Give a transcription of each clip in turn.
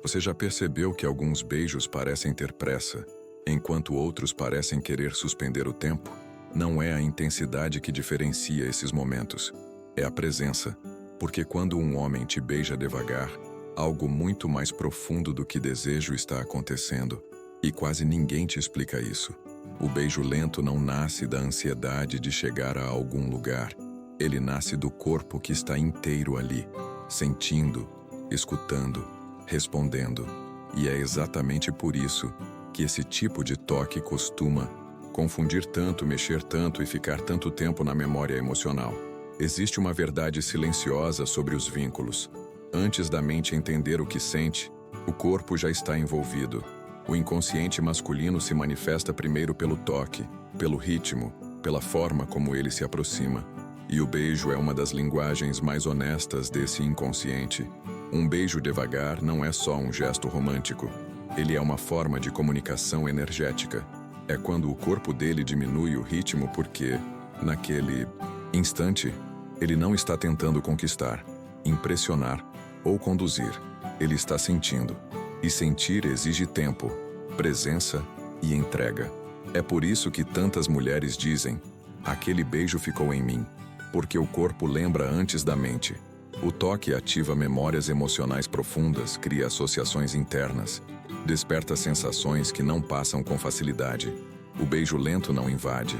Você já percebeu que alguns beijos parecem ter pressa, enquanto outros parecem querer suspender o tempo? Não é a intensidade que diferencia esses momentos, é a presença. Porque quando um homem te beija devagar, algo muito mais profundo do que desejo está acontecendo, e quase ninguém te explica isso. O beijo lento não nasce da ansiedade de chegar a algum lugar. Ele nasce do corpo que está inteiro ali, sentindo, escutando, respondendo. E é exatamente por isso que esse tipo de toque costuma confundir tanto, mexer tanto e ficar tanto tempo na memória emocional. Existe uma verdade silenciosa sobre os vínculos. Antes da mente entender o que sente, o corpo já está envolvido. O inconsciente masculino se manifesta primeiro pelo toque, pelo ritmo, pela forma como ele se aproxima. E o beijo é uma das linguagens mais honestas desse inconsciente. Um beijo devagar não é só um gesto romântico. Ele é uma forma de comunicação energética. É quando o corpo dele diminui o ritmo porque, naquele instante, ele não está tentando conquistar, impressionar ou conduzir. Ele está sentindo. E sentir exige tempo, presença e entrega. É por isso que tantas mulheres dizem: aquele beijo ficou em mim. Porque o corpo lembra antes da mente. O toque ativa memórias emocionais profundas, cria associações internas, desperta sensações que não passam com facilidade. O beijo lento não invade.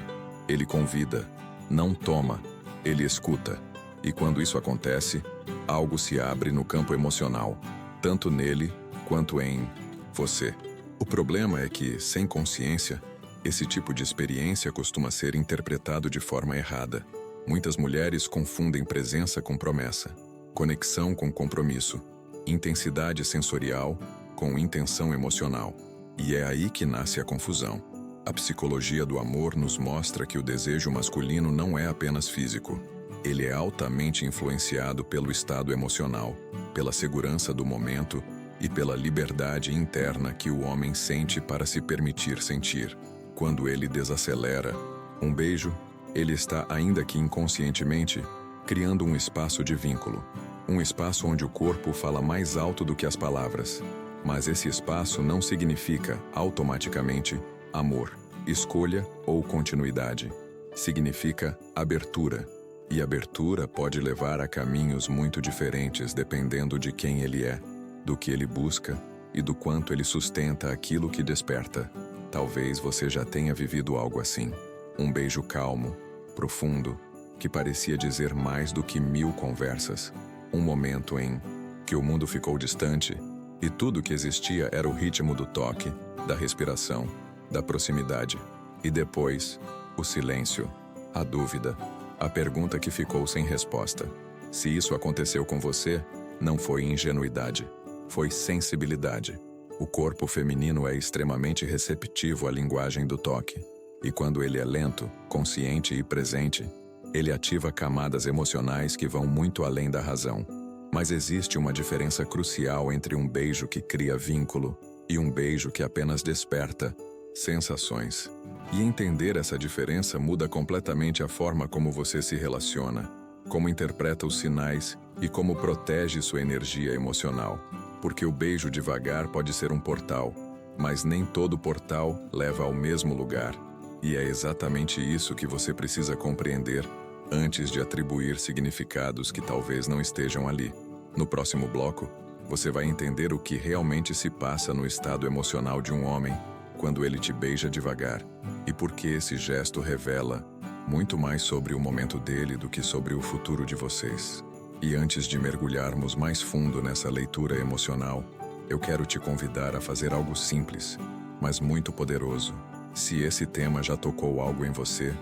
Ele convida, não toma, ele escuta. E quando isso acontece, algo se abre no campo emocional, tanto nele quanto em você. O problema é que, sem consciência, esse tipo de experiência costuma ser interpretado de forma errada. Muitas mulheres confundem presença com promessa, conexão com compromisso, intensidade sensorial com intenção emocional. E é aí que nasce a confusão. A psicologia do amor nos mostra que o desejo masculino não é apenas físico. Ele é altamente influenciado pelo estado emocional, pela segurança do momento e pela liberdade interna que o homem sente para se permitir sentir. Quando ele desacelera um beijo, ele está, ainda que inconscientemente, criando um espaço de vínculo. Um espaço onde o corpo fala mais alto do que as palavras. Mas esse espaço não significa, automaticamente, amor, escolha ou continuidade. Significa abertura. E abertura pode levar a caminhos muito diferentes dependendo de quem ele é, do que ele busca e do quanto ele sustenta aquilo que desperta. Talvez você já tenha vivido algo assim. Um beijo calmo, profundo, que parecia dizer mais do que 1000 conversas. Um momento em que o mundo ficou distante e tudo que existia era o ritmo do toque, da respiração, da proximidade. E depois, o silêncio, a dúvida, a pergunta que ficou sem resposta. Se isso aconteceu com você, não foi ingenuidade, foi sensibilidade. O corpo feminino é extremamente receptivo à linguagem do toque. E quando ele é lento, consciente e presente, ele ativa camadas emocionais que vão muito além da razão. Mas existe uma diferença crucial entre um beijo que cria vínculo e um beijo que apenas desperta sensações. E entender essa diferença muda completamente a forma como você se relaciona, como interpreta os sinais e como protege sua energia emocional. Porque o beijo devagar pode ser um portal, mas nem todo portal leva ao mesmo lugar. E é exatamente isso que você precisa compreender antes de atribuir significados que talvez não estejam ali. No próximo bloco, você vai entender o que realmente se passa no estado emocional de um homem quando ele te beija devagar e por que esse gesto revela muito mais sobre o momento dele do que sobre o futuro de vocês. E antes de mergulharmos mais fundo nessa leitura emocional, eu quero te convidar a fazer algo simples, mas muito poderoso. Se esse tema já tocou algo em você,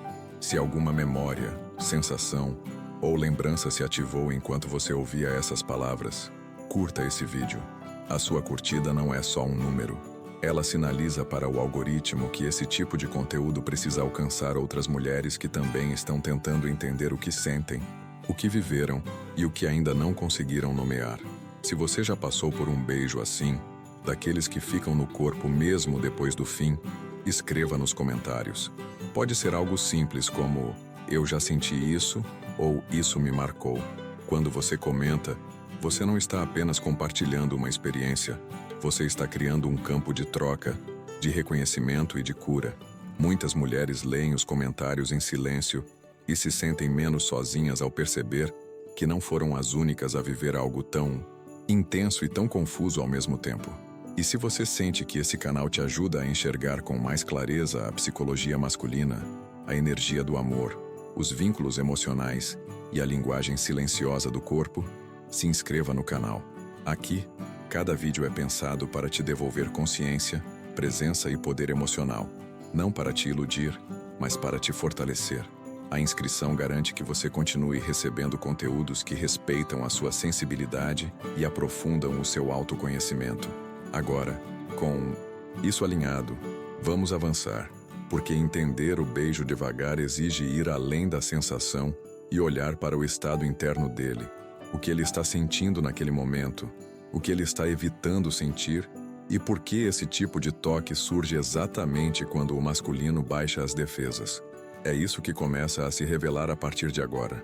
se alguma memória, sensação ou lembrança se ativou enquanto você ouvia essas palavras, curta esse vídeo. A sua curtida não é só um número. Ela sinaliza para o algoritmo que esse tipo de conteúdo precisa alcançar outras mulheres que também estão tentando entender o que sentem, o que viveram e o que ainda não conseguiram nomear. Se você já passou por um beijo assim, daqueles que ficam no corpo mesmo depois do fim, escreva nos comentários. Pode ser algo simples como "eu já senti isso" ou "isso me marcou". Quando você comenta, você não está apenas compartilhando uma experiência, Você está criando um campo de troca, de reconhecimento e de cura. Muitas mulheres leem os comentários em silêncio e se sentem menos sozinhas ao perceber que não foram as únicas a viver algo tão intenso e tão confuso ao mesmo tempo. E se você sente que esse canal te ajuda a enxergar com mais clareza a psicologia masculina, a energia do amor, os vínculos emocionais e a linguagem silenciosa do corpo, se inscreva no canal. Aqui, cada vídeo é pensado para te devolver consciência, presença e poder emocional. Não para te iludir, mas para te fortalecer. A inscrição garante que você continue recebendo conteúdos que respeitam a sua sensibilidade e aprofundam o seu autoconhecimento. Agora, com isso alinhado, vamos avançar, porque entender o beijo devagar exige ir além da sensação e olhar para o estado interno dele, o que ele está sentindo naquele momento, o que ele está evitando sentir e por que esse tipo de toque surge exatamente quando o masculino baixa as defesas. É isso que começa a se revelar a partir de agora.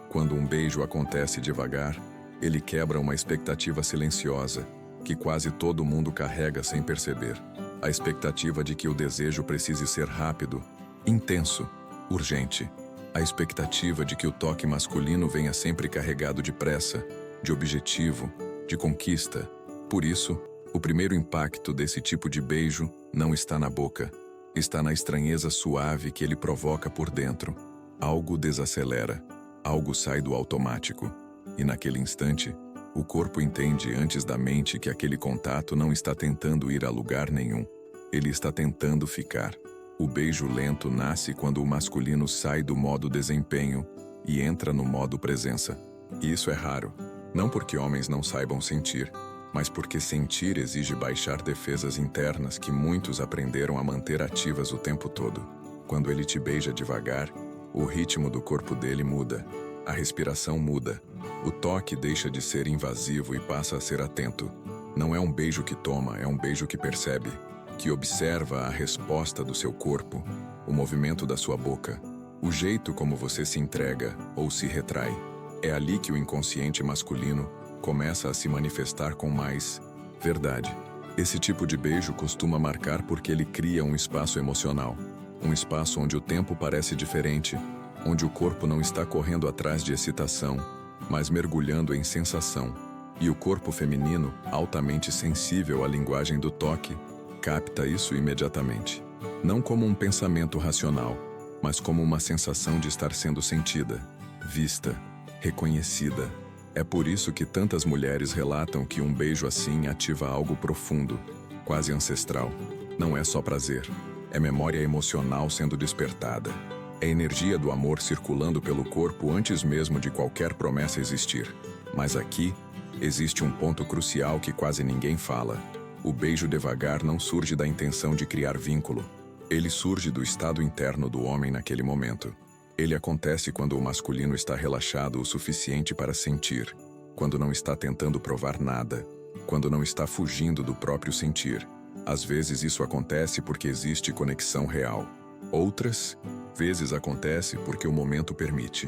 Quando um beijo acontece devagar, ele quebra uma expectativa silenciosa, que quase todo mundo carrega sem perceber. A expectativa de que o desejo precise ser rápido, intenso, urgente. A expectativa de que o toque masculino venha sempre carregado de pressa, de objetivo, de conquista. Por isso, o primeiro impacto desse tipo de beijo não está na boca. Está na estranheza suave que ele provoca por dentro. Algo desacelera, algo sai do automático. E naquele instante, o corpo entende antes da mente que aquele contato não está tentando ir a lugar nenhum. Ele está tentando ficar. O beijo lento nasce quando o masculino sai do modo desempenho e entra no modo presença. E isso é raro, não porque homens não saibam sentir, mas porque sentir exige baixar defesas internas que muitos aprenderam a manter ativas o tempo todo. Quando ele te beija devagar, o ritmo do corpo dele muda, a respiração muda, o toque deixa de ser invasivo e passa a ser atento. Não é um beijo que toma, é um beijo que percebe, que observa a resposta do seu corpo, o movimento da sua boca, o jeito como você se entrega ou se retrai. É ali que o inconsciente masculino começa a se manifestar com mais verdade. Esse tipo de beijo costuma marcar porque ele cria um espaço emocional, um espaço onde o tempo parece diferente, onde o corpo não está correndo atrás de excitação, mas mergulhando em sensação. E o corpo feminino, altamente sensível à linguagem do toque, capta isso imediatamente. Não como um pensamento racional, mas como uma sensação de estar sendo sentida, vista, reconhecida. É por isso que tantas mulheres relatam que um beijo assim ativa algo profundo, quase ancestral. Não é só prazer, é memória emocional sendo despertada. É energia do amor circulando pelo corpo antes mesmo de qualquer promessa existir. Mas aqui, existe um ponto crucial que quase ninguém fala. O beijo devagar não surge da intenção de criar vínculo. Ele surge do estado interno do homem naquele momento. Ele acontece quando o masculino está relaxado o suficiente para sentir, quando não está tentando provar nada, quando não está fugindo do próprio sentir. Às vezes isso acontece porque existe conexão real. Outras vezes acontece porque o momento permite.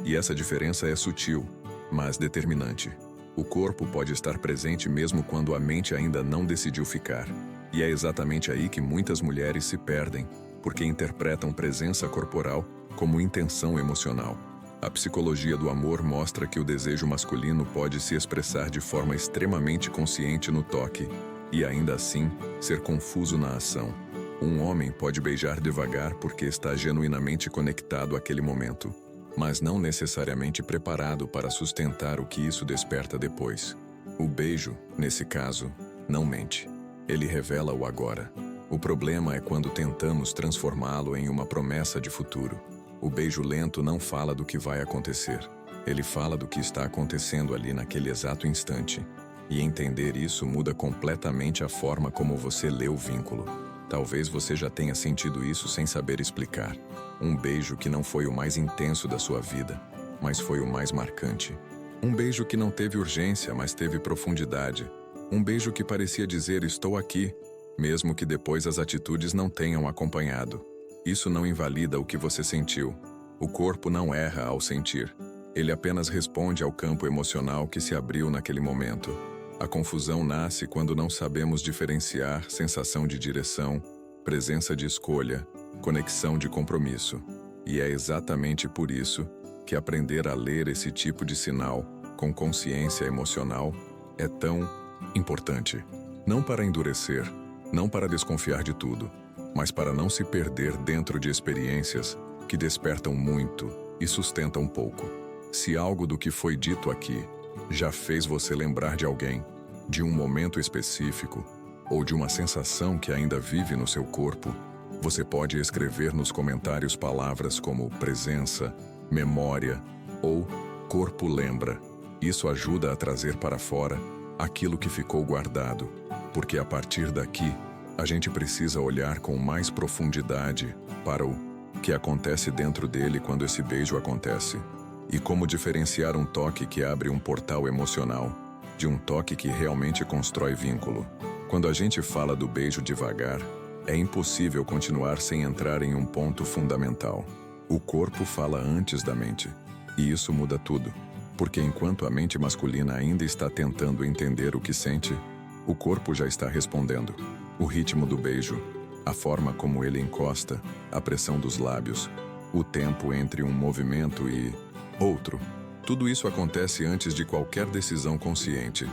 E essa diferença é sutil, mas determinante. O corpo pode estar presente mesmo quando a mente ainda não decidiu ficar. E é exatamente aí que muitas mulheres se perdem, porque interpretam presença corporal como intenção emocional. A psicologia do amor mostra que o desejo masculino pode se expressar de forma extremamente consciente no toque, e ainda assim, ser confuso na ação. Um homem pode beijar devagar porque está genuinamente conectado àquele momento, mas não necessariamente preparado para sustentar o que isso desperta depois. O beijo, nesse caso, não mente. Ele revela o agora. O problema é quando tentamos transformá-lo em uma promessa de futuro. O beijo lento não fala do que vai acontecer. Ele fala do que está acontecendo ali naquele exato instante. E entender isso muda completamente a forma como você lê o vínculo. Talvez você já tenha sentido isso sem saber explicar. Um beijo que não foi o mais intenso da sua vida, mas foi o mais marcante. Um beijo que não teve urgência, mas teve profundidade. Um beijo que parecia dizer "estou aqui", mesmo que depois as atitudes não tenham acompanhado. Isso não invalida o que você sentiu. O corpo não erra ao sentir. Ele apenas responde ao campo emocional que se abriu naquele momento. A confusão nasce quando não sabemos diferenciar sensação de direção, presença de escolha, conexão de compromisso. E é exatamente por isso que aprender a ler esse tipo de sinal, com consciência emocional, é tão importante. Não para endurecer, não para desconfiar de tudo, mas para não se perder dentro de experiências que despertam muito e sustentam pouco. Se algo do que foi dito aqui já fez você lembrar de alguém, de um momento específico, ou de uma sensação que ainda vive no seu corpo, você pode escrever nos comentários palavras como presença, memória ou corpo lembra. Isso ajuda a trazer para fora aquilo que ficou guardado, porque a partir daqui, a gente precisa olhar com mais profundidade para o que acontece dentro dele quando esse beijo acontece. E como diferenciar um toque que abre um portal emocional de um toque que realmente constrói vínculo. Quando a gente fala do beijo devagar, é impossível continuar sem entrar em um ponto fundamental. O corpo fala antes da mente. E isso muda tudo. Porque enquanto a mente masculina ainda está tentando entender o que sente, o corpo já está respondendo. O ritmo do beijo, a forma como ele encosta, a pressão dos lábios, o tempo entre um movimento e outro. Tudo isso acontece antes de qualquer decisão consciente.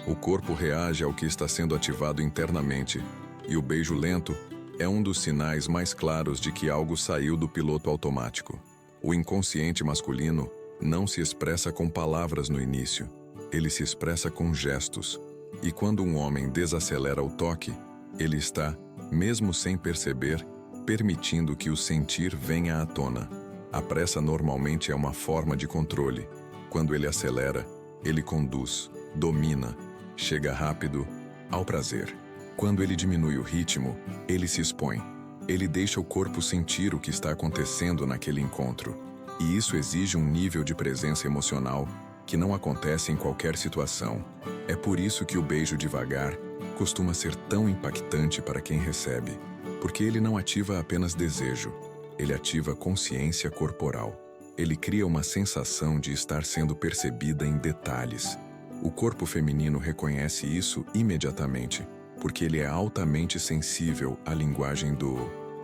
O corpo reage ao que está sendo ativado internamente, e o beijo lento é um dos sinais mais claros de que algo saiu do piloto automático. O inconsciente masculino não se expressa com palavras no início, ele se expressa com gestos. E quando um homem desacelera o toque, ele está, mesmo sem perceber, permitindo que o sentir venha à tona. A pressa normalmente é uma forma de controle. Quando ele acelera, ele conduz, domina, chega rápido ao prazer. Quando ele diminui o ritmo, ele se expõe. Ele deixa o corpo sentir o que está acontecendo naquele encontro. E isso exige um nível de presença emocional que não acontece em qualquer situação. É por isso que o beijo devagar costuma ser tão impactante para quem recebe, porque ele não ativa apenas desejo, ele ativa consciência corporal. Ele cria uma sensação de estar sendo percebida em detalhes. O corpo feminino reconhece isso imediatamente, porque ele é altamente sensível à linguagem do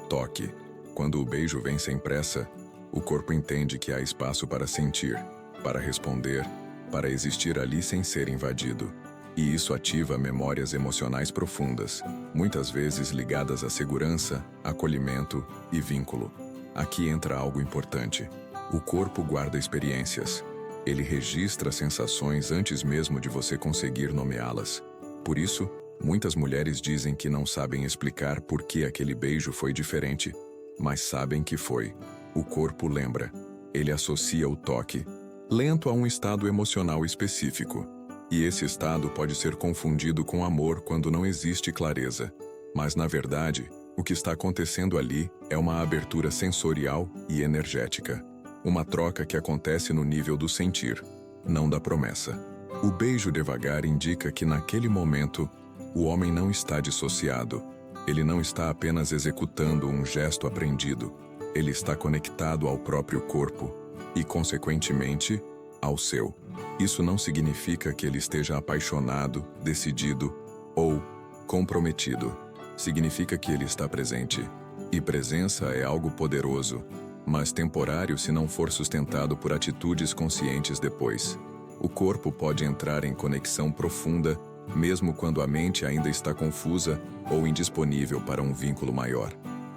toque. Quando o beijo vem sem pressa, o corpo entende que há espaço para sentir, para responder, para existir ali sem ser invadido. E isso ativa memórias emocionais profundas, muitas vezes ligadas à segurança, acolhimento e vínculo. Aqui entra algo importante. O corpo guarda experiências. Ele registra sensações antes mesmo de você conseguir nomeá-las. Por isso, muitas mulheres dizem que não sabem explicar por que aquele beijo foi diferente, mas sabem que foi. O corpo lembra. Ele associa o toque lento a um estado emocional específico. E esse estado pode ser confundido com amor quando não existe clareza. Mas, na verdade, o que está acontecendo ali é uma abertura sensorial e energética. Uma troca que acontece no nível do sentir, não da promessa. O beijo devagar indica que naquele momento, o homem não está dissociado. Ele não está apenas executando um gesto aprendido. Ele está conectado ao próprio corpo e, consequentemente, ao seu. Isso não significa que ele esteja apaixonado, decidido ou comprometido. Significa que ele está presente. E presença é algo poderoso, mas temporário se não for sustentado por atitudes conscientes depois. O corpo pode entrar em conexão profunda, mesmo quando a mente ainda está confusa ou indisponível para um vínculo maior.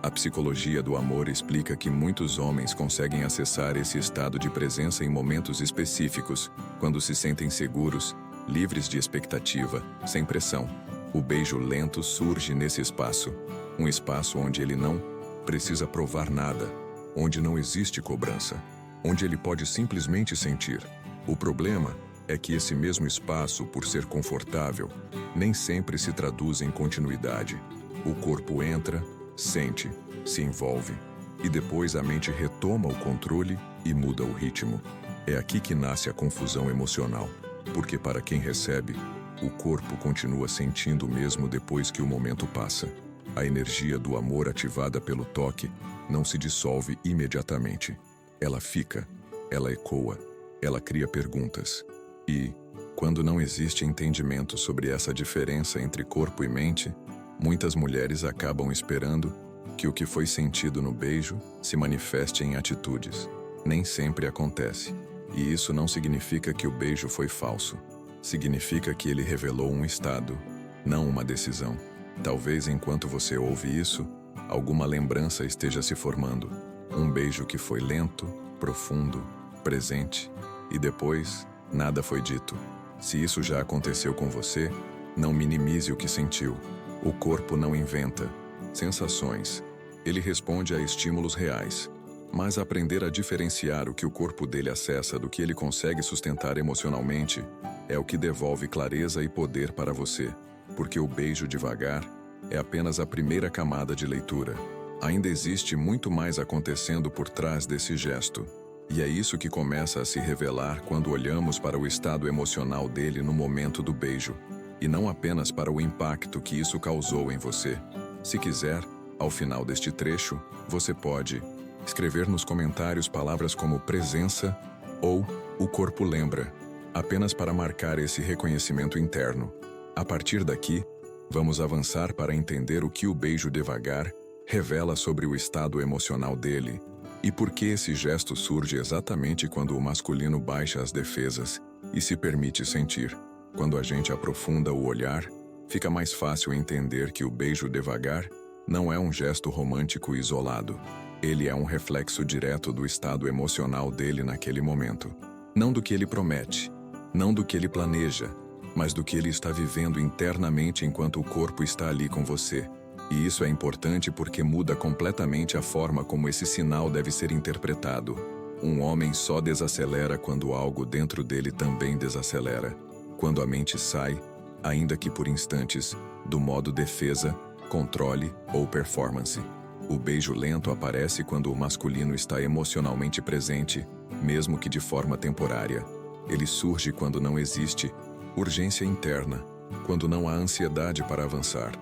A psicologia do amor explica que muitos homens conseguem acessar esse estado de presença em momentos específicos, quando se sentem seguros, livres de expectativa, sem pressão. O beijo lento surge nesse espaço, um espaço onde ele não precisa provar nada, onde não existe cobrança, onde ele pode simplesmente sentir. O problema é que esse mesmo espaço, por ser confortável, nem sempre se traduz em continuidade. O corpo entra, sente, se envolve, e depois a mente retoma o controle e muda o ritmo. É aqui que nasce a confusão emocional, porque para quem recebe, o corpo continua sentindo mesmo depois que o momento passa. A energia do amor ativada pelo toque não se dissolve imediatamente. Ela fica, ela ecoa, ela cria perguntas. E, Quando não existe entendimento sobre essa diferença entre corpo e mente, muitas mulheres acabam esperando que o que foi sentido no beijo se manifeste em atitudes. Nem sempre acontece. E isso não significa que o beijo foi falso. Significa que ele revelou um estado, não uma decisão. Talvez enquanto você ouve isso, alguma lembrança esteja se formando. Um beijo que foi lento, profundo, presente, e depois nada foi dito. Se isso já aconteceu com você, não minimize o que sentiu. O corpo não inventa sensações. Ele responde a estímulos reais. Mas aprender a diferenciar o que o corpo dele acessa do que ele consegue sustentar emocionalmente é o que devolve clareza e poder para você. Porque o beijo devagar é apenas a primeira camada de leitura. Ainda existe muito mais acontecendo por trás desse gesto. E é isso que começa a se revelar quando olhamos para o estado emocional dele no momento do beijo, e não apenas para o impacto que isso causou em você. Se quiser, ao final deste trecho, você pode escrever nos comentários palavras como presença ou o corpo lembra, apenas para marcar esse reconhecimento interno. A partir daqui, vamos avançar para entender o que o beijo devagar revela sobre o estado emocional dele e por que esse gesto surge exatamente quando o masculino baixa as defesas e se permite sentir. Quando a gente aprofunda o olhar, fica mais fácil entender que o beijo devagar não é um gesto romântico isolado. Ele é um reflexo direto do estado emocional dele naquele momento. Não do que ele promete, não do que ele planeja, mas do que ele está vivendo internamente enquanto o corpo está ali com você. E isso é importante porque muda completamente a forma como esse sinal deve ser interpretado. Um homem só desacelera quando algo dentro dele também desacelera. Quando a mente sai, ainda que por instantes, do modo defesa, controle ou performance. O beijo lento aparece quando o masculino está emocionalmente presente, mesmo que de forma temporária. Ele surge quando não existe urgência interna, quando não há ansiedade para avançar,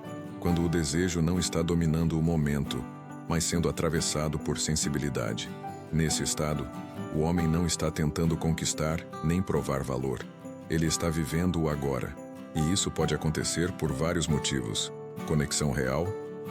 quando o desejo não está dominando o momento, mas sendo atravessado por sensibilidade. Nesse estado, o homem não está tentando conquistar nem provar valor. Ele está vivendo o agora. E isso pode acontecer por vários motivos: conexão real,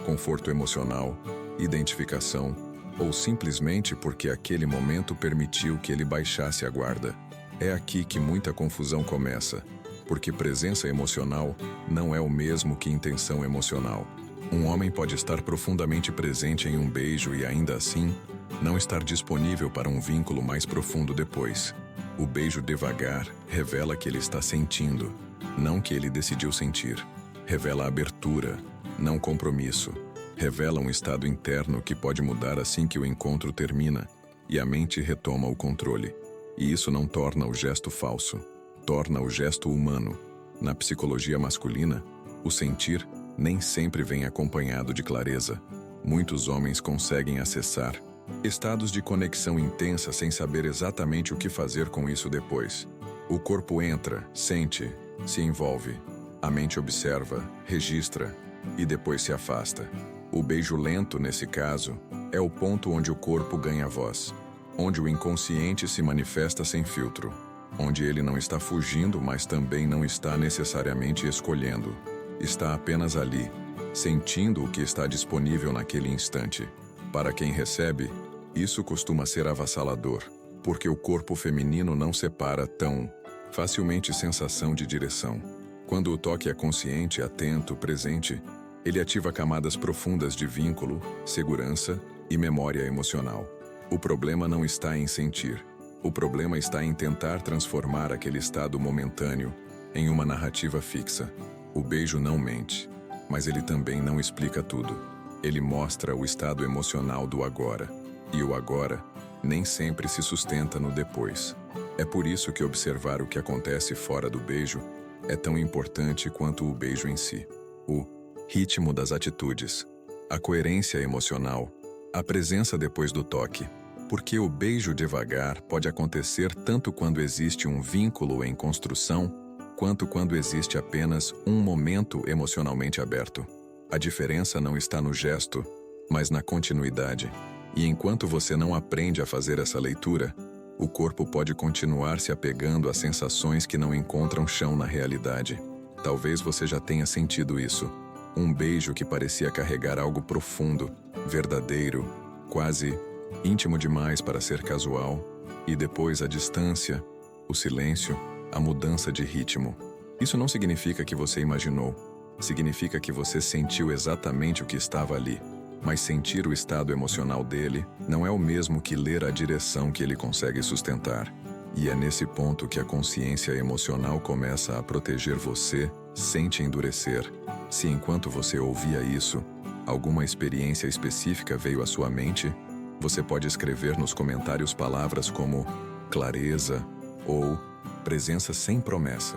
conforto emocional, identificação, ou simplesmente porque aquele momento permitiu que ele baixasse a guarda. É aqui que muita confusão começa, porque presença emocional não é o mesmo que intenção emocional. Um homem pode estar profundamente presente em um beijo e ainda assim não estar disponível para um vínculo mais profundo depois. O beijo devagar revela que ele está sentindo, não que ele decidiu sentir. Revela abertura, não compromisso. Revela um estado interno que pode mudar assim que o encontro termina e a mente retoma o controle. E isso não torna o gesto falso, torna o gesto humano. Na psicologia masculina, o sentir nem sempre vem acompanhado de clareza. Muitos homens conseguem acessar estados de conexão intensa sem saber exatamente o que fazer com isso depois. O corpo entra, sente, se envolve. A mente observa, registra e depois se afasta. O beijo lento, nesse caso, é o ponto onde o corpo ganha voz, onde o inconsciente se manifesta sem filtro, onde ele não está fugindo, mas também não está necessariamente escolhendo. Está apenas ali, sentindo o que está disponível naquele instante. Para quem recebe, isso costuma ser avassalador, porque o corpo feminino não separa tão facilmente sensação de direção. Quando o toque é consciente, atento, presente, ele ativa camadas profundas de vínculo, segurança e memória emocional. O problema não está em sentir. O problema está em tentar transformar aquele estado momentâneo em uma narrativa fixa. O beijo não mente, mas ele também não explica tudo. Ele mostra o estado emocional do agora. E o agora nem sempre se sustenta no depois. É por isso que observar o que acontece fora do beijo é tão importante quanto o beijo em si. O ritmo das atitudes, a coerência emocional, a presença depois do toque. Porque o beijo devagar pode acontecer tanto quando existe um vínculo em construção, quanto quando existe apenas um momento emocionalmente aberto. A diferença não está no gesto, mas na continuidade. E enquanto você não aprende a fazer essa leitura, O corpo pode continuar se apegando a sensações que não encontram chão na realidade. Talvez você já tenha sentido isso. Um beijo que parecia carregar algo profundo, verdadeiro, quase íntimo demais para ser casual, e depois a distância, o silêncio, a mudança de ritmo. Isso não significa que você imaginou. Significa que você sentiu exatamente o que estava ali. Mas sentir o estado emocional dele não é o mesmo que ler a direção que ele consegue sustentar. E é nesse ponto que a consciência emocional começa a proteger você sem te endurecer. Se enquanto você ouvia isso, alguma experiência específica veio à sua mente, você pode escrever nos comentários palavras como clareza ou presença sem promessa.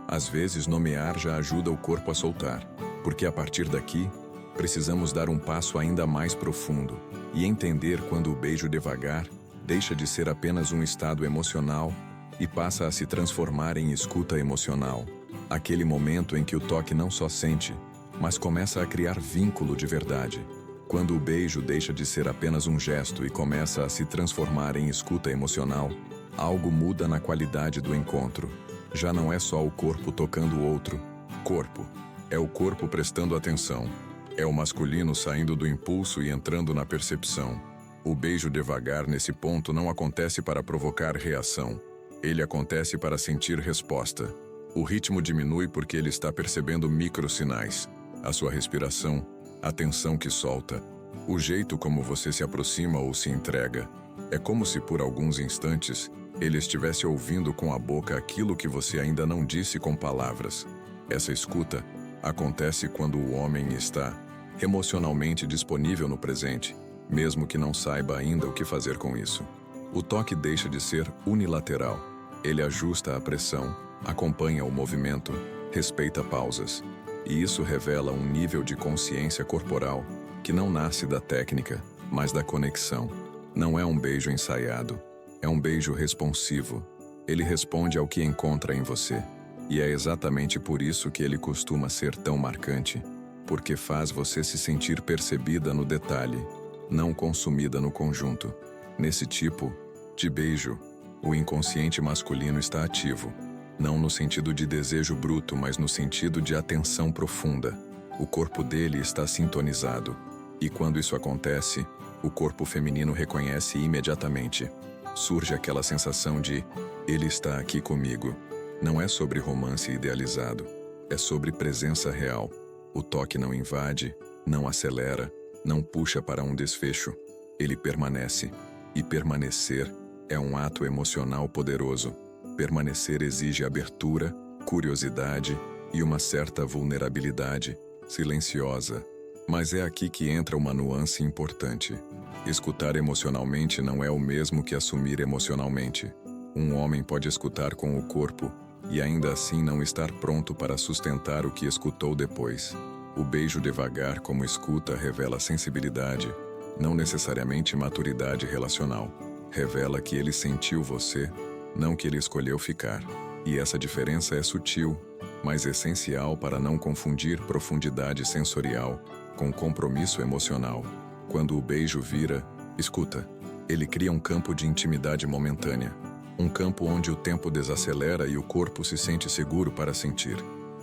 Às vezes, nomear já ajuda o corpo a soltar, porque a partir daqui, precisamos dar um passo ainda mais profundo e entender quando o beijo devagar deixa de ser apenas um estado emocional e passa a se transformar em escuta emocional. Aquele momento em que o toque não só sente, mas começa a criar vínculo de verdade. Quando o beijo deixa de ser apenas um gesto e começa a se transformar em escuta emocional, algo muda na qualidade do encontro. Já não é só o corpo tocando o outro. Corpo. É o corpo prestando atenção. É o masculino saindo do impulso e entrando na percepção. O beijo devagar nesse ponto não acontece para provocar reação. Ele acontece para sentir resposta. O ritmo diminui porque ele está percebendo microsinais. A sua respiração, a tensão que solta, o jeito como você se aproxima ou se entrega. É como se por alguns instantes ele estivesse ouvindo com a boca aquilo que você ainda não disse com palavras. Essa escuta acontece quando o homem está emocionalmente disponível no presente, mesmo que não saiba ainda o que fazer com isso. O toque deixa de ser unilateral. Ele ajusta a pressão, acompanha o movimento, respeita pausas. E isso revela um nível de consciência corporal que não nasce da técnica, mas da conexão. Não é um beijo ensaiado, é um beijo responsivo. Ele responde ao que encontra em você. E é exatamente por isso que ele costuma ser tão marcante, porque faz você se sentir percebida no detalhe, não consumida no conjunto. Nesse tipo de beijo, o inconsciente masculino está ativo, não no sentido de desejo bruto, mas no sentido de atenção profunda. O corpo dele está sintonizado, e quando isso acontece, o corpo feminino reconhece imediatamente. Surge aquela sensação de ele está aqui comigo. Não é sobre romance idealizado, é sobre presença real. O toque não invade, não acelera, não puxa para um desfecho. Ele permanece. E permanecer é um ato emocional poderoso. Permanecer exige abertura, curiosidade e uma certa vulnerabilidade, silenciosa. Mas é aqui que entra uma nuance importante. Escutar emocionalmente não é o mesmo que assumir emocionalmente. Um homem pode escutar com o corpo e ainda assim não estar pronto para sustentar o que escutou depois. O beijo devagar como escuta revela sensibilidade, não necessariamente maturidade relacional. Revela que ele sentiu você, não que ele escolheu ficar. E essa diferença é sutil, mas essencial para não confundir profundidade sensorial com compromisso emocional. Quando o beijo vira, escuta, ele cria um campo de intimidade momentânea. Um campo onde o tempo desacelera e o corpo se sente seguro para sentir.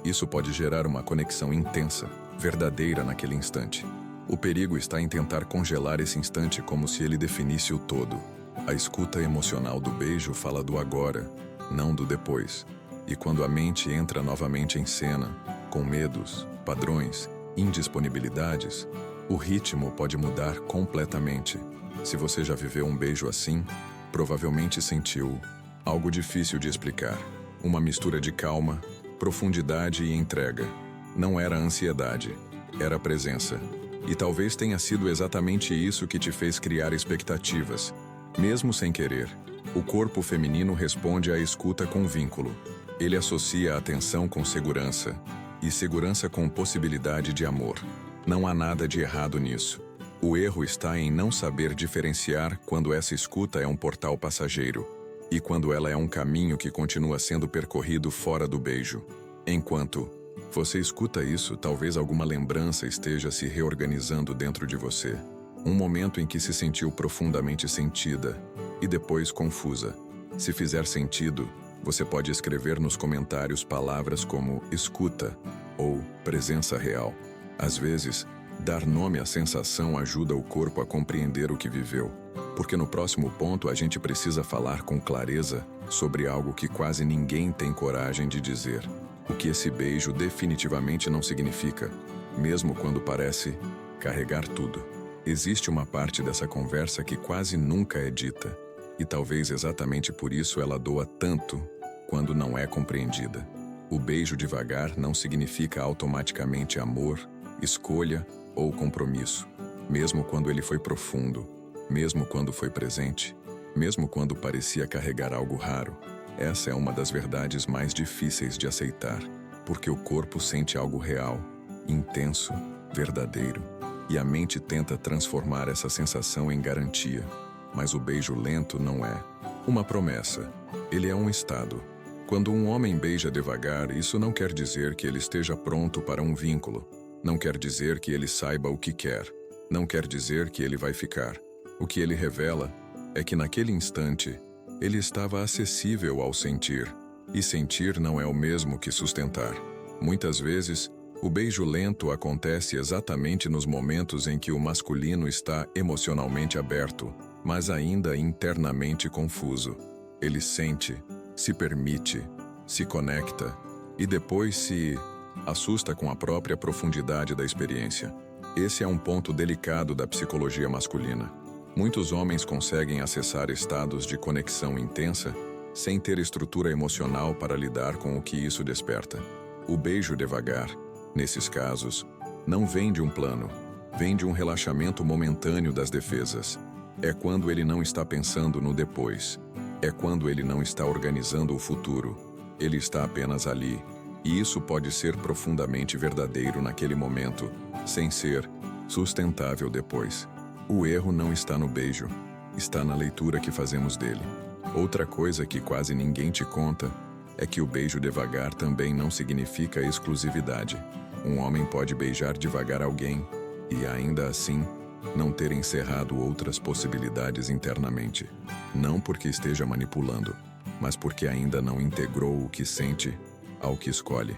Isso pode gerar uma conexão intensa, verdadeira naquele instante. O perigo está em tentar congelar esse instante como se ele definisse o todo. A escuta emocional do beijo fala do agora, não do depois. E quando a mente entra novamente em cena, com medos, padrões, indisponibilidades, o ritmo pode mudar completamente. Se você já viveu um beijo assim, provavelmente sentiu algo difícil de explicar. Uma mistura de calma, profundidade e entrega. Não era ansiedade, era presença. E talvez tenha sido exatamente isso que te fez criar expectativas. Mesmo sem querer, o corpo feminino responde à escuta com vínculo. Ele associa a atenção com segurança, e segurança com possibilidade de amor. Não há nada de errado nisso. O erro está em não saber diferenciar quando essa escuta é um portal passageiro e quando ela é um caminho que continua sendo percorrido fora do beijo. Enquanto você escuta isso, talvez alguma lembrança esteja se reorganizando dentro de você. Um momento em que se sentiu profundamente sentida e depois confusa. Se fizer sentido, você pode escrever nos comentários palavras como escuta ou presença real. Às vezes, dar nome à sensação ajuda o corpo a compreender o que viveu, porque no próximo ponto a gente precisa falar com clareza sobre algo que quase ninguém tem coragem de dizer. O que esse beijo definitivamente não significa, mesmo quando parece carregar tudo. Existe uma parte dessa conversa que quase nunca é dita, e talvez exatamente por isso ela doa tanto quando não é compreendida. O beijo devagar não significa automaticamente amor, escolha ou compromisso, mesmo quando ele foi profundo, mesmo quando foi presente, mesmo quando parecia carregar algo raro. Essa é uma das verdades mais difíceis de aceitar, porque o corpo sente algo real, intenso, verdadeiro, e a mente tenta transformar essa sensação em garantia. Mas o beijo lento não é uma promessa, ele é um estado. Quando um homem beija devagar, isso não quer dizer que ele esteja pronto para um vínculo. Não quer dizer que ele saiba o que quer. Não quer dizer que ele vai ficar. O que ele revela é que naquele instante, ele estava acessível ao sentir. E sentir não é o mesmo que sustentar. Muitas vezes, o beijo lento acontece exatamente nos momentos em que o masculino está emocionalmente aberto, mas ainda internamente confuso. Ele sente, se permite, se conecta e depois se assusta com a própria profundidade da experiência. Esse é um ponto delicado da psicologia masculina. Muitos homens conseguem acessar estados de conexão intensa sem ter estrutura emocional para lidar com o que isso desperta. O beijo devagar, nesses casos, não vem de um plano, vem de um relaxamento momentâneo das defesas. É quando ele não está pensando no depois. É quando ele não está organizando o futuro. Ele está apenas ali. E isso pode ser profundamente verdadeiro naquele momento, sem ser sustentável depois. O erro não está no beijo, está na leitura que fazemos dele. Outra coisa que quase ninguém te conta é que o beijo devagar também não significa exclusividade. Um homem pode beijar devagar alguém e, ainda assim, não ter encerrado outras possibilidades internamente. Não porque esteja manipulando, mas porque ainda não integrou o que sente ao que escolhe.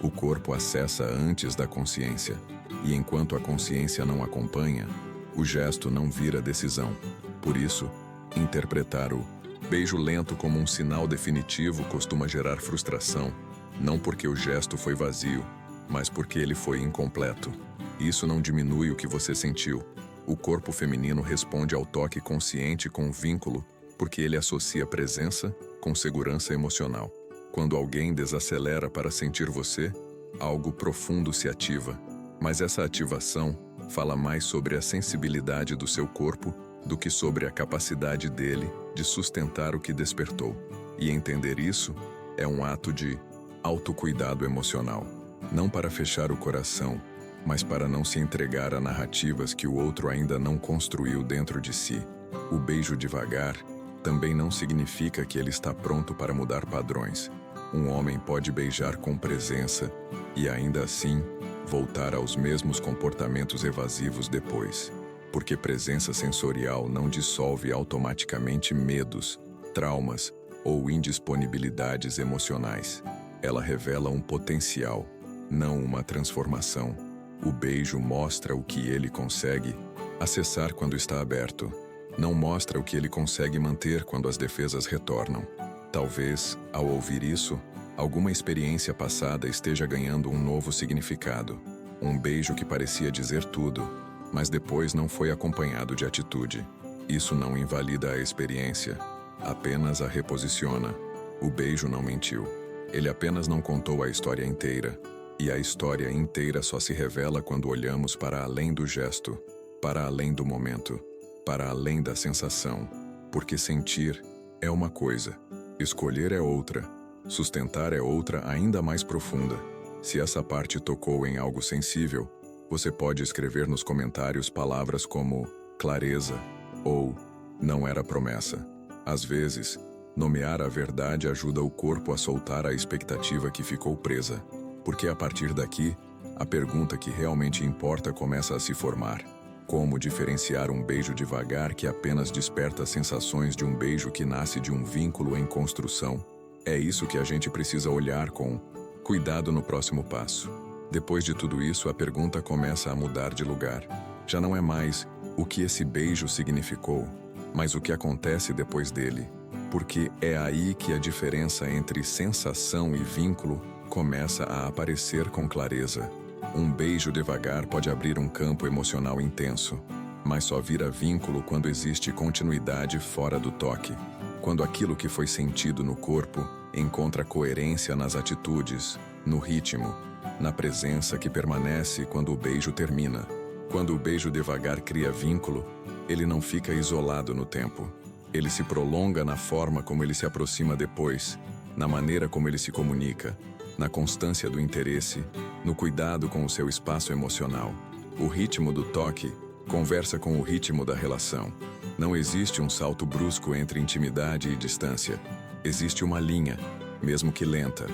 O corpo acessa antes da consciência, e enquanto a consciência não acompanha, o gesto não vira decisão. Por isso, interpretar o beijo lento como um sinal definitivo costuma gerar frustração, não porque o gesto foi vazio, mas porque ele foi incompleto. Isso não diminui o que você sentiu. O corpo feminino responde ao toque consciente com vínculo, porque ele associa presença com segurança emocional. Quando alguém desacelera para sentir você, algo profundo se ativa. Mas essa ativação fala mais sobre a sensibilidade do seu corpo do que sobre a capacidade dele de sustentar o que despertou. E entender isso é um ato de autocuidado emocional. Não para fechar o coração, mas para não se entregar a narrativas que o outro ainda não construiu dentro de si. O beijo devagar também não significa que ele está pronto para mudar padrões. Um homem pode beijar com presença e ainda assim voltar aos mesmos comportamentos evasivos depois. Porque presença sensorial não dissolve automaticamente medos, traumas ou indisponibilidades emocionais. Ela revela um potencial, não uma transformação. O beijo mostra o que ele consegue acessar quando está aberto. Não mostra o que ele consegue manter quando as defesas retornam. Talvez, ao ouvir isso, alguma experiência passada esteja ganhando um novo significado. Um beijo que parecia dizer tudo, mas depois não foi acompanhado de atitude. Isso não invalida a experiência, apenas a reposiciona. O beijo não mentiu. Ele apenas não contou a história inteira. E a história inteira só se revela quando olhamos para além do gesto, para além do momento, para além da sensação. Porque sentir é uma coisa, escolher é outra, sustentar é outra ainda mais profunda. Se essa parte tocou em algo sensível, você pode escrever nos comentários palavras como clareza ou não era promessa. Às vezes, nomear a verdade ajuda o corpo a soltar a expectativa que ficou presa, porque a partir daqui, a pergunta que realmente importa começa a se formar. Como diferenciar um beijo devagar que apenas desperta sensações de um beijo que nasce de um vínculo em construção? É isso que a gente precisa olhar com cuidado no próximo passo. Depois de tudo isso, a pergunta começa a mudar de lugar. Já não é mais o que esse beijo significou, mas o que acontece depois dele. Porque é aí que a diferença entre sensação e vínculo começa a aparecer com clareza. Um beijo devagar pode abrir um campo emocional intenso, mas só vira vínculo quando existe continuidade fora do toque. Quando aquilo que foi sentido no corpo encontra coerência nas atitudes, no ritmo, na presença que permanece quando o beijo termina. Quando o beijo devagar cria vínculo, ele não fica isolado no tempo. Ele se prolonga na forma como ele se aproxima depois, na maneira como ele se comunica, na constância do interesse, no cuidado com o seu espaço emocional. O ritmo do toque conversa com o ritmo da relação. Não existe um salto brusco entre intimidade e distância. Existe uma linha, mesmo que lenta,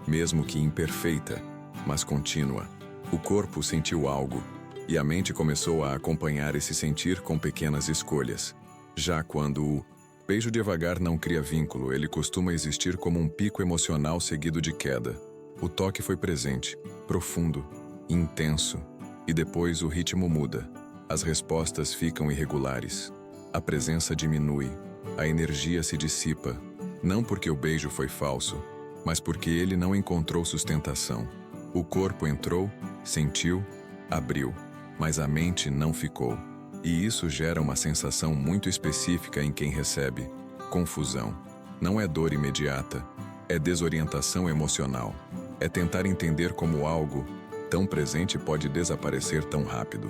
mesmo que imperfeita, mas contínua. O corpo sentiu algo, e a mente começou a acompanhar esse sentir com pequenas escolhas. Já quando o beijo devagar não cria vínculo, ele costuma existir como um pico emocional seguido de queda. O toque foi presente, profundo, intenso, e depois o ritmo muda. As respostas ficam irregulares. A presença diminui, a energia se dissipa, não porque o beijo foi falso, mas porque ele não encontrou sustentação. O corpo entrou, sentiu, abriu, mas a mente não ficou. E isso gera uma sensação muito específica em quem recebe: confusão. Não é dor imediata, é desorientação emocional. É tentar entender como algo tão presente pode desaparecer tão rápido.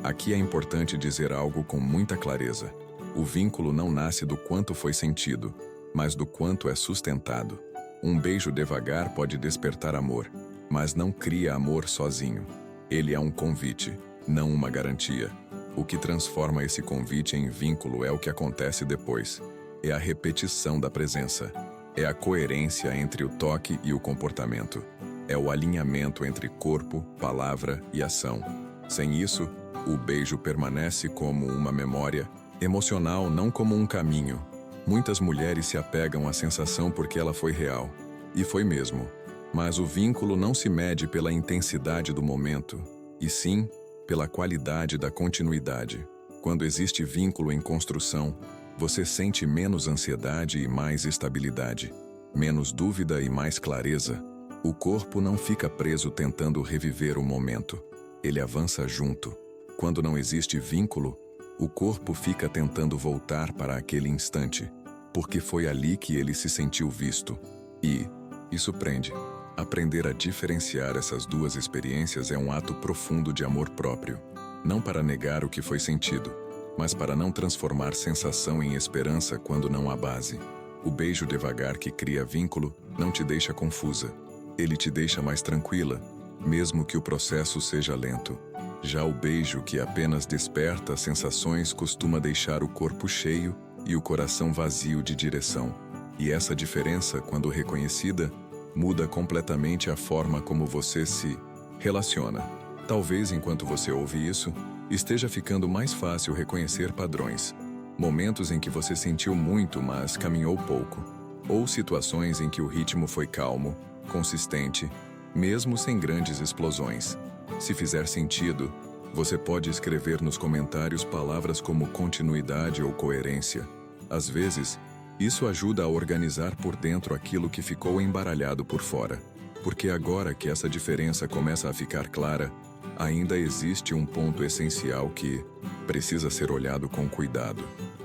Aqui é importante dizer algo com muita clareza. O vínculo não nasce do quanto foi sentido, mas do quanto é sustentado. Um beijo devagar pode despertar amor, mas não cria amor sozinho. Ele é um convite, não uma garantia. O que transforma esse convite em vínculo é o que acontece depois. É a repetição da presença. É a coerência entre o toque e o comportamento. É o alinhamento entre corpo, palavra e ação. Sem isso, o beijo permanece como uma memória emocional, não como um caminho. Muitas mulheres se apegam à sensação porque ela foi real. E foi mesmo. Mas o vínculo não se mede pela intensidade do momento, e sim pela qualidade da continuidade. Quando existe vínculo em construção, você sente menos ansiedade e mais estabilidade, menos dúvida e mais clareza. O corpo não fica preso tentando reviver o momento. Ele avança junto. Quando não existe vínculo, o corpo fica tentando voltar para aquele instante, porque foi ali que ele se sentiu visto. E isso prende. Aprender a diferenciar essas duas experiências é um ato profundo de amor próprio. Não para negar o que foi sentido, mas para não transformar sensação em esperança quando não há base. O beijo devagar que cria vínculo não te deixa confusa. Ele te deixa mais tranquila, mesmo que o processo seja lento. Já o beijo que apenas desperta sensações costuma deixar o corpo cheio e o coração vazio de direção. E essa diferença, quando reconhecida, muda completamente a forma como você se relaciona. Talvez enquanto você ouve isso, esteja ficando mais fácil reconhecer padrões. Momentos em que você sentiu muito, mas caminhou pouco. Ou situações em que o ritmo foi calmo, consistente, mesmo sem grandes explosões. Se fizer sentido, você pode escrever nos comentários palavras como continuidade ou coerência. Às vezes, isso ajuda a organizar por dentro aquilo que ficou embaralhado por fora. Porque agora que essa diferença começa a ficar clara, ainda existe um ponto essencial que precisa ser olhado com cuidado.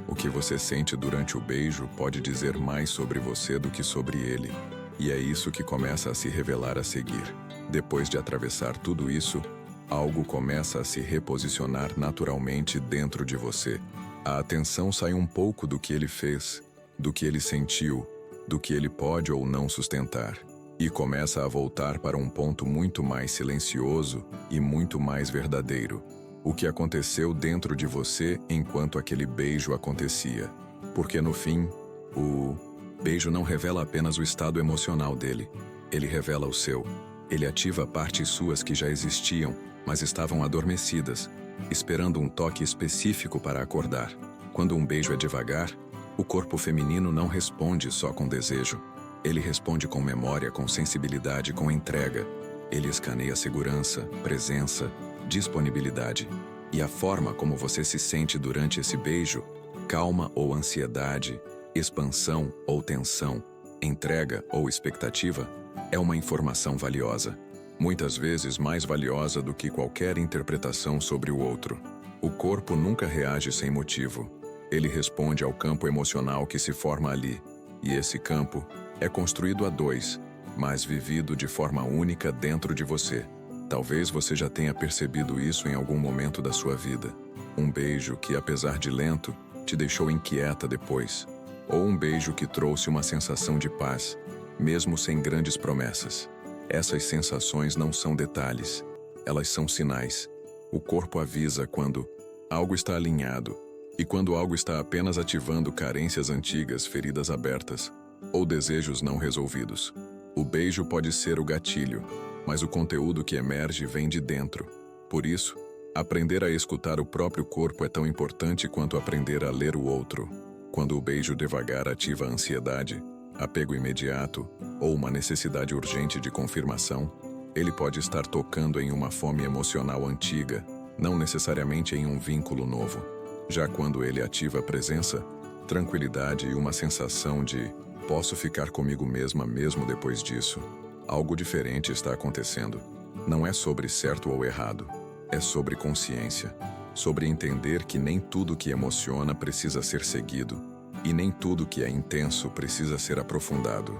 O que você sente durante o beijo pode dizer mais sobre você do que sobre ele. E é isso que começa a se revelar a seguir. Depois de atravessar tudo isso, algo começa a se reposicionar naturalmente dentro de você. A atenção sai um pouco do que ele fez, do que ele sentiu, do que ele pode ou não sustentar, e começa a voltar para um ponto muito mais silencioso e muito mais verdadeiro. O que aconteceu dentro de você enquanto aquele beijo acontecia. Porque no fim, o beijo não revela apenas o estado emocional dele, ele revela o seu. Ele ativa partes suas que já existiam, mas estavam adormecidas. esperando um toque específico para acordar. Quando um beijo é devagar, o corpo feminino não responde só com desejo. Ele responde com memória, com sensibilidade, com entrega. Ele escaneia segurança, presença, disponibilidade. E a forma como você se sente durante esse beijo, calma ou ansiedade, expansão ou tensão, entrega ou expectativa, é uma informação valiosa. Muitas vezes mais valiosa do que qualquer interpretação sobre o outro. O corpo nunca reage sem motivo. Ele responde ao campo emocional que se forma ali. E esse campo é construído a dois, mas vivido de forma única dentro de você. Talvez você já tenha percebido isso em algum momento da sua vida. Um beijo que, apesar de lento, te deixou inquieta depois. Ou um beijo que trouxe uma sensação de paz, mesmo sem grandes promessas. Essas sensações não são detalhes, elas são sinais. O corpo avisa quando algo está alinhado e quando algo está apenas ativando carências antigas, feridas abertas ou desejos não resolvidos. O beijo pode ser o gatilho, mas o conteúdo que emerge vem de dentro. Por isso, aprender a escutar o próprio corpo é tão importante quanto aprender a ler o outro. Quando o beijo devagar ativa a ansiedade, apego imediato ou uma necessidade urgente de confirmação, ele pode estar tocando em uma fome emocional antiga, não necessariamente em um vínculo novo. Já quando ele ativa a presença, tranquilidade e uma sensação de posso ficar comigo mesma mesmo depois disso, algo diferente está acontecendo. Não é sobre certo ou errado, é sobre consciência, sobre entender que nem tudo que emociona precisa ser seguido, e nem tudo que é intenso precisa ser aprofundado.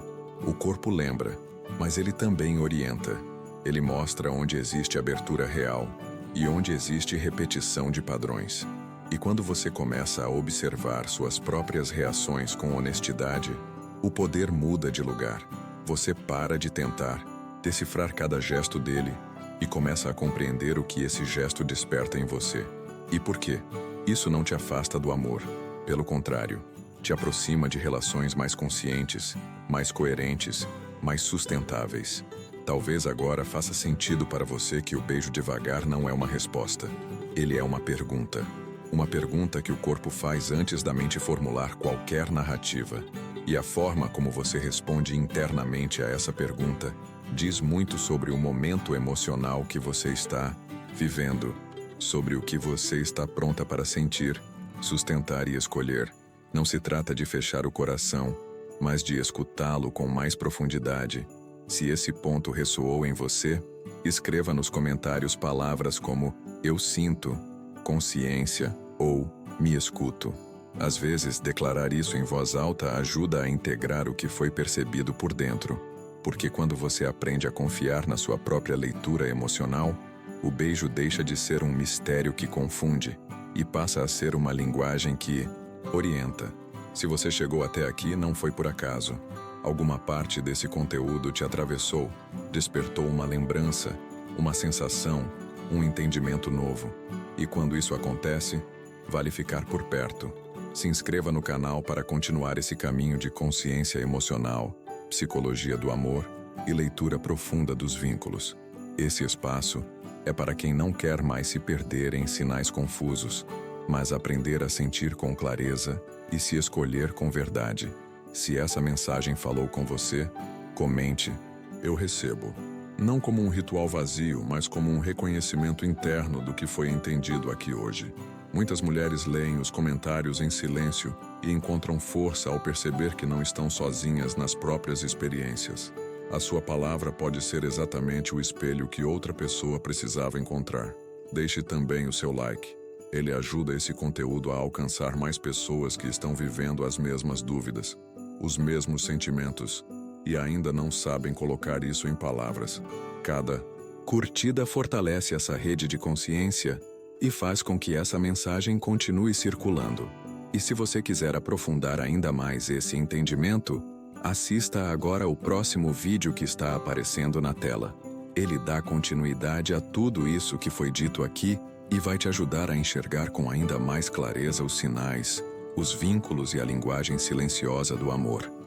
O corpo lembra, mas ele também orienta. Ele mostra onde existe abertura real e onde existe repetição de padrões. E quando você começa a observar suas próprias reações com honestidade, o poder muda de lugar. Você para de tentar decifrar cada gesto dele e começa a compreender o que esse gesto desperta em você. E por quê? Isso não te afasta do amor. Pelo contrário, te aproxima de relações mais conscientes, mais coerentes, mais sustentáveis. Talvez agora faça sentido para você que o beijo devagar não é uma resposta. Ele é uma pergunta. Uma pergunta que o corpo faz antes da mente formular qualquer narrativa. E a forma como você responde internamente a essa pergunta diz muito sobre o momento emocional que você está vivendo, sobre o que você está pronta para sentir, sustentar e escolher. Não se trata de fechar o coração, mas de escutá-lo com mais profundidade. Se esse ponto ressoou em você, escreva nos comentários palavras como eu sinto, consciência ou me escuto. Às vezes, declarar isso em voz alta ajuda a integrar o que foi percebido por dentro, porque quando você aprende a confiar na sua própria leitura emocional, o beijo deixa de ser um mistério que confunde e passa a ser uma linguagem que orienta. Se você chegou até aqui, não foi por acaso. Alguma parte desse conteúdo te atravessou, despertou uma lembrança, uma sensação, um entendimento novo. E quando isso acontece, vale ficar por perto. Se inscreva no canal para continuar esse caminho de consciência emocional, psicologia do amor e leitura profunda dos vínculos. Esse espaço é para quem não quer mais se perder em sinais confusos, mas aprender a sentir com clareza e se escolher com verdade. Se essa mensagem falou com você, comente, eu recebo. Não como um ritual vazio, mas como um reconhecimento interno do que foi entendido aqui hoje. Muitas mulheres leem os comentários em silêncio e encontram força ao perceber que não estão sozinhas nas próprias experiências. A sua palavra pode ser exatamente o espelho que outra pessoa precisava encontrar. Deixe também o seu like. Ele ajuda esse conteúdo a alcançar mais pessoas que estão vivendo as mesmas dúvidas, os mesmos sentimentos, e ainda não sabem colocar isso em palavras. Cada curtida fortalece essa rede de consciência e faz com que essa mensagem continue circulando. E se você quiser aprofundar ainda mais esse entendimento, assista agora o próximo vídeo que está aparecendo na tela. Ele dá continuidade a tudo isso que foi dito aqui e vai te ajudar a enxergar com ainda mais clareza os sinais, os vínculos e a linguagem silenciosa do amor.